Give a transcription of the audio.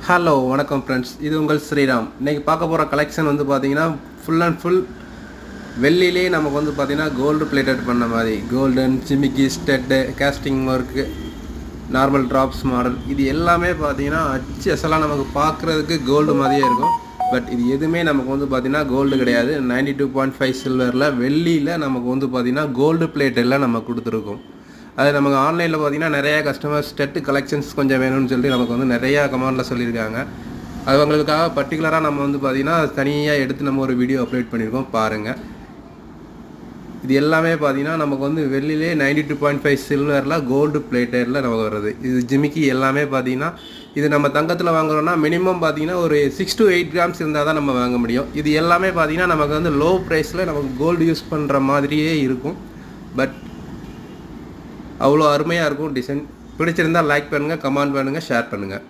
Hello வணக்கம் friends, இது உங்கள் ஸ்ரீராம். இன்றைக்கி பார்க்க போகிற கலெக்ஷன் வந்து பார்த்தீங்கன்னா ஃபுல் அண்ட் ஃபுல் வெள்ளிலே நமக்கு வந்து பார்த்தீங்கன்னா கோல்டு பிளேட்டட் பண்ண மாதிரி கோல்டன் ஜிமிக்கி stud casting work normal drops model இது எல்லாமே பார்த்தீங்கன்னா அச்சு அசலாக நமக்கு பார்க்குறதுக்கு கோல்டு மாதிரியே இருக்கும். பட் இது எதுவுமே நமக்கு வந்து பார்த்தீங்கன்னா கோல்டு கிடையாது. 92.5 சில்வரில் வெள்ளியில் நமக்கு வந்து பார்த்தீங்கன்னா கோல்டு பிளேட்டெல்லாம் நம்ம கொடுத்துருக்கோம். அது நமக்கு ஆன்லைனில் பார்த்தீங்கன்னா நிறையா கஸ்டமர்ஸ் ஸ்டெட்டு கலெக்ஷன்ஸ் கொஞ்சம் வேணும்னு சொல்லிட்டு நமக்கு வந்து நிறையா கமெண்டில் சொல்லியிருக்காங்க. அது அவங்களுக்காக பர்டிகுலராக நம்ம வந்து பார்த்திங்கன்னா தனியாக எடுத்து நம்ம ஒரு வீடியோ அப்லோட் பண்ணியிருக்கோம், பாருங்கள். இது எல்லாமே பார்த்தீங்கன்னா நமக்கு வந்து வெளியிலே 92.5 சில்வரில் கோல்டு பிளேட்டரில் நமக்கு வருது. இது ஜிமிக்கி எல்லாமே பார்த்தீங்கன்னா இது நம்ம தங்கத்தில் வாங்குறோன்னா மினிமம் பார்த்தீங்கன்னா ஒரு 6 to 8 கிராம்ஸ் இருந்தால் தான் நம்ம வாங்க முடியும். இது எல்லாமே பார்த்தீங்கன்னா நமக்கு வந்து லோ ப்ரைஸில் நமக்கு கோல்டு யூஸ் பண்ணுற மாதிரியே இருக்கும். பட் அவ்வளோ அருமையாக இருக்கும் டிசைன். பிடிச்சிருந்தால் லைக் பண்ணுங்கள், கமெண்ட் பண்ணுங்கள், ஷேர் பண்ணுங்கள்.